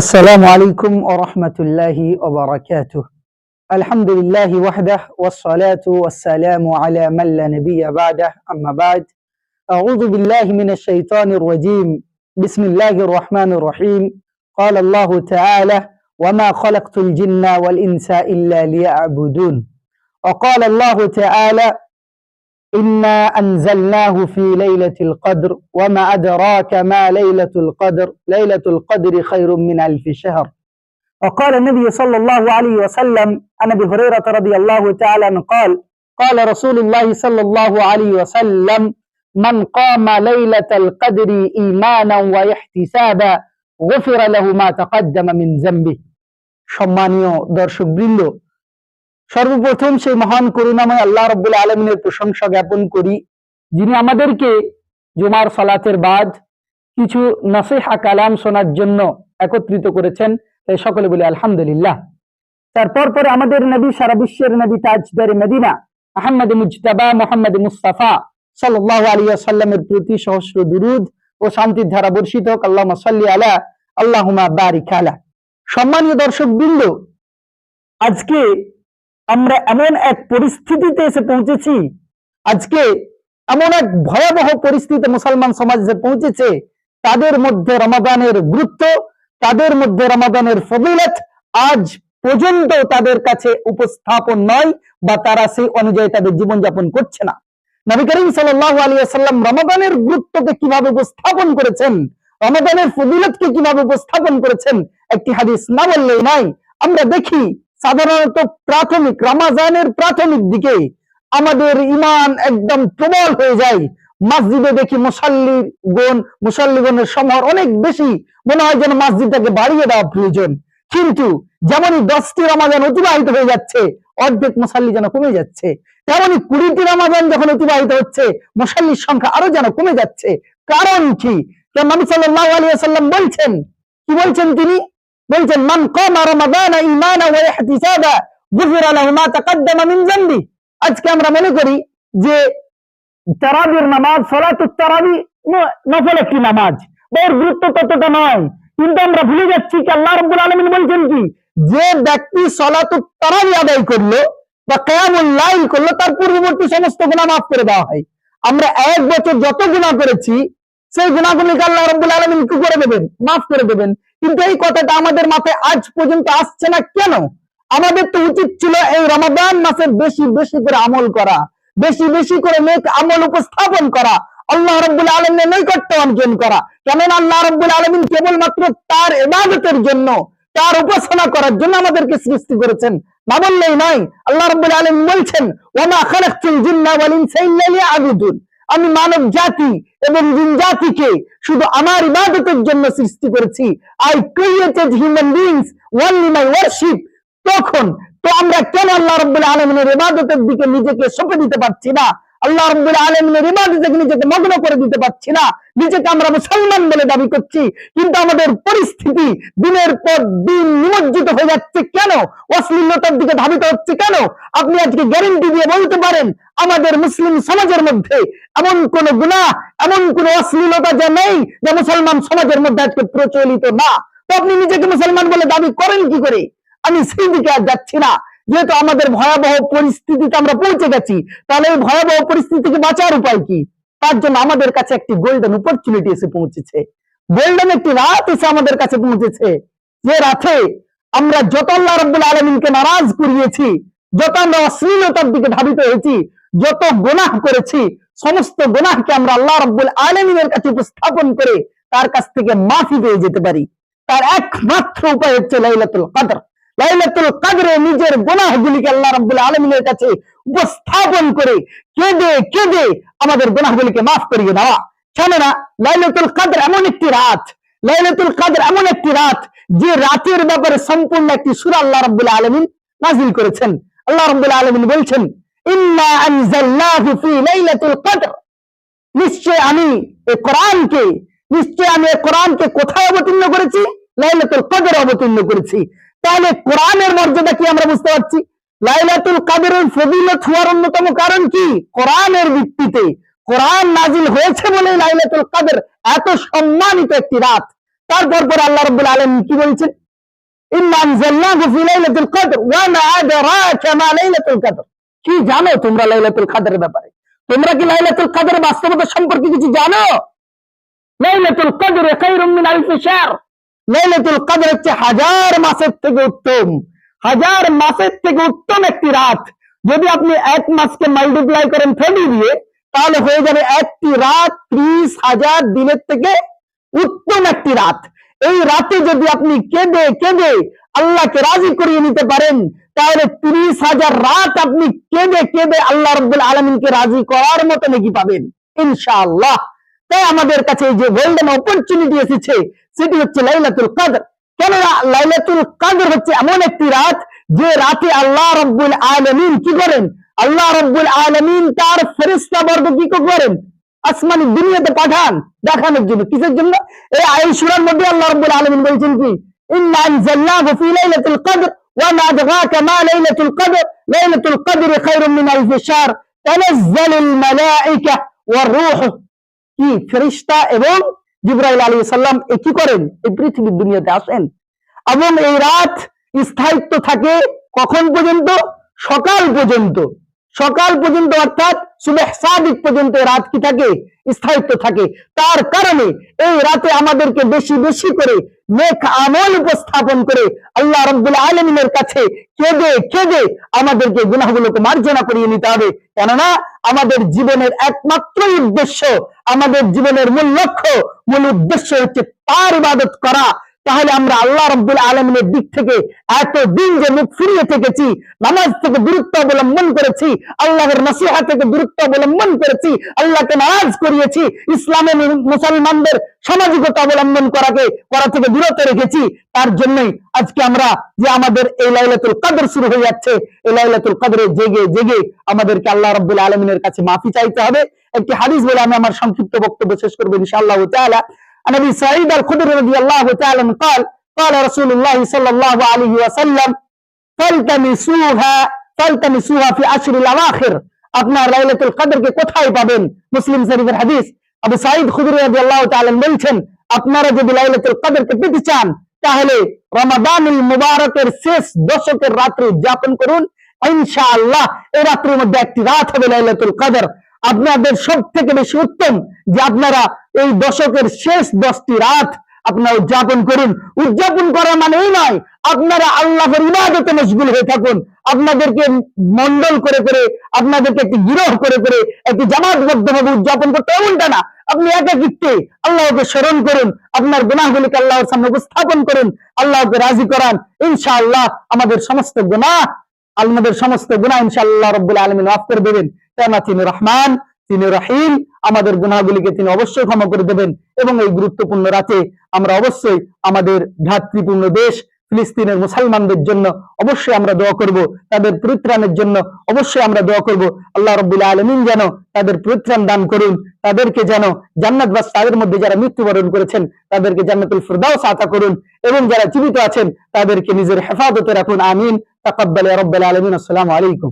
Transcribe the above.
السلام عليكم ورحمة الله وبركاته. الحمد لله وحده والصلاة والسلام على من لا نبي بعده. أما بعد، أعوذ بالله من الشيطان الرجيم. بسم الله الرحمن الرحيم. قال الله تعالى: وما خلقت الجن والإنس إلا ليعبدون. وقال الله تعالى: إنا أنزلناه في ليلة القدر وما أدراك ما ليلة القدر ليلة القدر خير من ألف شهر. وقال النبي صلى الله عليه وسلم عن أبي هريرة رضي الله تعالى عنه قال: قال رسول الله صلى الله عليه وسلم: من قام ليلة القدر إيمانا واحتسابا غفر له ما تقدم من ذنبه. সম্মানীয় দর্শকবৃন্দ, সর্বপ্রথম সেই মহান করুণাময় আল্লাহ রাব্বুল আলামিনের প্রশংসা জ্ঞাপন করি, যিনি আমাদেরকে জুমার সালাতের বাদ কিছু নসিহা কালাম শোনার জন্য একত্রিত করেছেন। তাই সকলে বলি আলহামদুলিল্লাহ। তারপর পরে আমাদের নবী, সারা বিশ্বের নবী, তাজদারে মদিনা মুহাম্মদ মুজতাবা মুহাম্মদ মুস্তাফা সাল্লাল্লাহু আলাইহি ওয়াসাল্লামের প্রতি সহস্র দুরূদ ও শান্তির ধারা বর্ষিত হোক। আল্লাহুম্মা সাল্লি আলা আল্লাহুম্মা বারিক আলা। সম্মানীয় দর্শকবৃন্দ, আজকে আমরা এমন এক পরিস্থিতিতে এসে পৌঁছেছি, আজকে এমন এক ভয়াবহ পরিস্থিতিতে মুসলমান সমাজ এসে পৌঁছেছে, তাদের মধ্যে রমাদানের গুরুত্ব, তাদের মধ্যে রমাদানের ফজিলত আজ পর্যন্ত তাদের কাছে উপস্থাপন নয়, বা তারা সেই অনুযায়ী তাদের জীবনযাপন করছে না। নবী করিম সাল্লাল্লাহু আলাইহি ওয়াসাল্লাম রমাদানের গুরুত্বকে কিভাবে উপস্থাপন করেছেন, রমাদানের ফজিলতকে কিভাবে উপস্থাপন করেছেন, একটি হাদিস না বললেই নাই। আমরা দেখি সাধারণত প্রাথমিক রমাজানের প্রাথমিক দিকে আমাদের ঈমান একদম প্রবল হয়ে যায়। মসজিদে দেখি মুসল্লিগণের সমার অনেক বেশি, মনে হয় যেন মসজিদটাকে বাড়িয়ে দেওয়া প্রয়োজন। কিন্তু যেমনই 10টি রমাজান অতিবাহিত হয়ে যাচ্ছে, অর্ধেক মুসল্লি যেন কমে যাচ্ছে, তেমনই 20টি রমাজান যখন অতিবাহিত হচ্ছে, মুসল্লির সংখ্যা আরো যেন কমে যাচ্ছে। কারণ কি? নবী সাল্লাল্লাহু আলাইহি ওয়াসাল্লাম বলছেন, কি বলছেন তিনি? বলছেন, মান কামা রমাদানা ঈমানা ওয়া ইহতিসাবা গুফিরা লাহু মা তাকাদ্দামা মিন যামবি। আজকে আমরা মনে করি যে তারাবির নামাজ, সালাতুত তারাবি নফল একটি নামাজ, এর গুরুত্ব ততটা নয়। কিন্তু আমরা ভুলে যাচ্ছি কি আল্লাহ রাব্বুল আলামিন বলছেন কি, যে ব্যক্তি সালাতুত তারাবি আদায় করলো বা কিয়ামুল লাইল করলো, তার পূর্ববর্তী সমস্ত গুনাহ মাফ করে দেওয়া হয়। আমরা এক বছর যত গুনাহ করেছি, সেই গুনাহগুলোকে আল্লাহ রাব্বুল আলামিন কি করে দেবেন? মাফ করে দেবেন। কিন্তু এই কথাটা আমাদের মাথায় আজ পর্যন্ত আসছে না কেন? আমাদের তো উচিত ছিল এই রমাদান মাসে বেশি বেশি করে আমল করা, বেশি বেশি করে নেক আমল উপস্থাপন করা, আল্লাহ রাব্বুল আলামিনের নৈকট্য অর্জন করা। কেননা আল্লাহ রাব্বুল আলামিন কেবলমাত্র তার ইবাদতের জন্য, তার উপাসনা করার জন্য আমাদেরকে সৃষ্টি করেছেন, না বললেই নয়। আল্লাহ রাব্বুল আলামিন বলছেন, ওয়ামা খালাকতুল জিন্না ওয়াল ইনসা ইল্লা লিয়াবুদুন। আমি মানব জাতি এবং জিন জাতিকে শুধু আমার ইবাদতের জন্য সৃষ্টি করেছি। I created human beings only my warship. তখন তো আমরা কেন আল্লাহ রাব্বুল আলামিনের ইবাদতের দিকে নিজেকে সঁপে দিতে পারছি না? আল্লাহ রাব্বুল আলামিনের ইবাদতে নিজেকে মগ্ন করে দিতে পারছি না? নিজেকে আমরা মুসলমান বলে দাবি করছি, কিন্তু আমাদের পরিস্থিতি দিনের পর দিন নিমজ্জিত হয়ে যাচ্ছে কেন? অশ্লীলতার দিকে ধাবিত হচ্ছে কেন? আপনি আজকে গ্যারান্টি দিয়ে বলতে পারেন আমাদের মুসলিম সমাজের মধ্যে এমন কোন গুনাহ, এমন কোন অশ্লীলতা যা নেই, যা মুসলমান সমাজের মধ্যে আজকে প্রচলিত না? তো আপনি নিজেকে মুসলমান বলে দাবি করেন কি করে? আমি সেই দিকে আর যাচ্ছি না। যেহেতু আমাদের ভয়াবহ পরিস্থিতিতে আমরা পৌঁছে গেছি, তাহলে এই ভয়াবহ পরিস্থিতি থেকে বাঁচার উপায় কি? তার জন্য আমাদের কাছে একটি গোল্ডেন অপরচুনিটি এসে পৌঁছেছে, গোল্ডেন একটি রাত এসে আমাদের কাছে পৌঁছেছে। যে রাতে আমরা যত আল্লাহ রাব্বুল আলামিনকে নারাজ করিয়েছি, যত আমরা অশ্লীলতার দিকে ধাবিত হয়েছি, যত গুনাহ করেছি, সমস্ত গুনাহকে আমরা আল্লাহ রাব্বুল আলামিনের কাছে উপস্থাপন করে তার কাছ থেকে মাফি পেয়ে যেতে পারি। তার একমাত্র উপায় হচ্ছে লাইলাতুল কদর। লাইলাতুল কদরে নিজের গুনাহগুলিকে আল্লাহ রাব্বুল আলামিনের কাছে উপস্থাপন করে কেঁদে কেঁদে আমাদের গুনাহগুলিকে মাফ করিয়ে দেওয়া। কেননা লাইলাতুল কদর এমন একটি রাত, লাইলাতুল কদর এমন একটি রাত, যে রাতের ব্যাপারে সম্পূর্ণ একটি সূরা আল্লাহ রাব্বুল আলামিন নাযিল করেছেন। আল্লাহ রাব্বুল আলামিন বলছেন, ইন্না আনজালনাহু ফি লাইলাতুল কদর। নিশ্চয় আমি এই কোরআনকে কোথায় অবতীর্ণ করেছি? লাইলাতুল কদরে অবতীর্ণ করেছি। তাহলে কোরআনের মর্যাদা কি আমরা বুঝতে পারছি? লাইলাতুল কদরের ফজিলত হওয়ার অন্যতম কারণ কি? কোরআনের ভিত্তিতে কোরআন নাজিল হয়েছে বলে লাইলাতুল কদর এত সম্মানিত একটি রাত। তারপর পরে আল্লাহ রাব্বুল আলামিন কি বলছেন, ইন্না আনজালনাহু ফি লাইলাতুল কদর ওয়া মা আদরাকা মা লাইলাতুল কদর। কি জানো তোমরা লাইলাতুল কদরের ব্যাপারে? তোমরা কি লাইলাতুল কদরের বাস্তবতা সম্পর্কে কিছু জানো? লাইলাতুল কদর খায়রুম মিন আলফি শাহর। লাইলাতুল কদর হচ্ছে হাজার মাসের থেকে উত্তম, হাজার মাসের থেকে উত্তম একটি রাত। যদি আপনি এক মাসকে মাল্টিপ্লাই করেন 30 দিয়ে, তাহলে হয়ে যাবে একটি রাত 30,000 দিনের থেকে উত্তম একটি রাত। এই রাতে যদি আপনি কেঁদে কেঁদে আল্লাহকে রাজি করিয়ে নিতে পারেন, তাহলে 30,000 রাত আপনি কেঁদে কেঁদে আল্লাহ রাব্বুল আলামিনকে রাজি করার মতো নাকি পাবেন ইনশাআল্লাহ। তাই আমাদের কাছে এই যে গোল্ডেন অপরচুনিটি এসেছে, সেটি হচ্ছে লাইলাতুল কদর। কেননা লাইলাতুল কদর হচ্ছে এমন একটি রাত যে রাতে আল্লাহ রাব্বুল আলামিন কি করেন? আল্লাহ রাব্বুল আলামিন তার ফেরেশতা বর্গ কি করেন? আসমানি দুনিয়াতে পাঠান দেখানোর জন্য। কিসের জন্য? এই আয়াত সূরার মধ্যে আল্লাহ রাব্বুল আলামিন বলছেন কি, ইন্না আনজালনাহু ফি লাইলাতুল কদর ওয়া মা আদরাকা মা লাইলাতুল কদর লাইলাতুল কদরি খায়রুম মিন আলফি শাহর তানাজ্জালুল মালায়েকা ওয়ার রূহ। কি ফেরেশতা এবং জিবরাইল আলাইহিস সালাম কি করেন? এই পৃথিবীর দুনিয়াতে আসেন এবং এই রাত স্থায়িত্ব থাকে কখন পর্যন্ত? সকাল পর্যন্ত। সকাল পর্যন্ত অর্থাৎ সুবহ সাদিক পর্যন্ত রাত কি থাকে? স্থায়িত্ব থাকে। তার কারণে এই রাতে আমাদেরকে বেশি বেশি করে নেক আমল উপস্থাপন করে আল্লাহ রাব্বুল আলামিনের কাছে কেঁদে কেঁদে আমাদেরকে গুনাহগুলোকে মার্জনা করিয়ে নিতে হবে। কেননা আমাদের জীবনের একমাত্র উদ্দেশ্য, আমাদের জীবনের মূল লক্ষ্য, মূল উদ্দেশ্য হচ্ছে তার ইবাদত করা। তাহলে আমরা আল্লাহ রাব্বুল আলামিনের দিক থেকে এতদিন যে মুখ ফিরিয়ে থেকেছি, নামাজ থেকে দূরত্ব অবলম্বন করেছি, আল্লাহর নসিহত থেকে দূরত্ব অবলম্বন করেছি, আল্লাহকে নারাজ করিয়েছি, ইসলামে মুসলমানদের সামাজিকতা অবলম্বন করা থেকে বিরত রেখেছি, তার জন্যই আজকে আমরা যে আমাদের এই লাইলাতুল কদর শুরু হয়ে যাচ্ছে, এই লাইলাতুল কদরে জেগে জেগে আমাদেরকে আল্লাহ রাব্বুল আলামিনের কাছে মাফি চাইতে হবে। একটি হাদিস বলে আমি আমার সংক্ষিপ্ত বক্তব্য শেষ করব ইনশাআল্লাহ তাআলা। عن ابي سعيد الخدري رضي الله تعالى عنه قال قال رسول الله صلى الله عليه وسلم فالتمسوها في عشر الاواخر। আপনার লাইলাতুল কদরকে কোথায় পাবেন? মুসলিম শরীফের হাদিস। আবু সাঈদ খুদরি রাদিয়াল্লাহু তাআলা বলছেন, আপনারা যদি লাইলাতুল কদরকে পেতে চান তাহলে রমাদানুল মুবারকের শেষ দশকের রাত্রি উদযাপন করুন ইনশাআল্লাহ। এই রাত্রির মধ্যে একটি রাত হবে লাইলাতুল কদর। আপনাদের সব থেকে বেশি উত্তম যে আপনারা এই দশকের শেষ 10টি রাত আপনারা উদযাপন করুন। উদযাপন করা মানে এই নয় আপনারা আল্লাহর ইবাদতে মশগুল হয়ে থাকুন, আপনাদেরকে মন্ডল করে করে, আপনাদেরকে একটি গিরহ করে করে, একটি জামাতবদ্ধভাবে উদযাপন করতে, এমনটা না। আপনি একাকিত্বে আল্লাহকে স্মরণ করুন, আপনার গুনাহগুলিকে আল্লাহর সামনে উপস্থাপন করুন, আল্লাহকে রাজি করান। ইনশাআল্লাহ আমাদের সমস্ত গুনাহ ইনশাআল্লাহ রাব্বুল আলামিন মাফ করে দেবেন। কেননা তিনি রহমান, তিনি রহিম, আমাদের গুনাহগুলিকে তিনি অবশ্যই ক্ষমা করে দেবেন। এবং এই গুরুত্বপূর্ণ রাতে আমরা অবশ্যই আমাদের ভ্রাতৃপূর্ণ দেশ ফিলিস্তিনের মুসলমানদের জন্য অবশ্যই আমরা দোয়া করব, তাদের পরিত্রাণের জন্য অবশ্যই আমরা দোয়া করব। আল্লাহ রাব্বুল আলামিন যেন তাদের পরিত্রাণ দান করুন, তাদেরকে যেন জান্নাতবাস, তাদের মধ্যে যারা মৃত্যুবরণ করেছেন তাদেরকে জান্নাতুল ফিরদাউস আতা করুন, এবং যারা জীবিত আছেন তাদেরকে নিজের হেফাজতে রাখুন। আমিন। তাকাব্বাল ইয়া রাব্বাল আলামিন। আসসালামু আলাইকুম।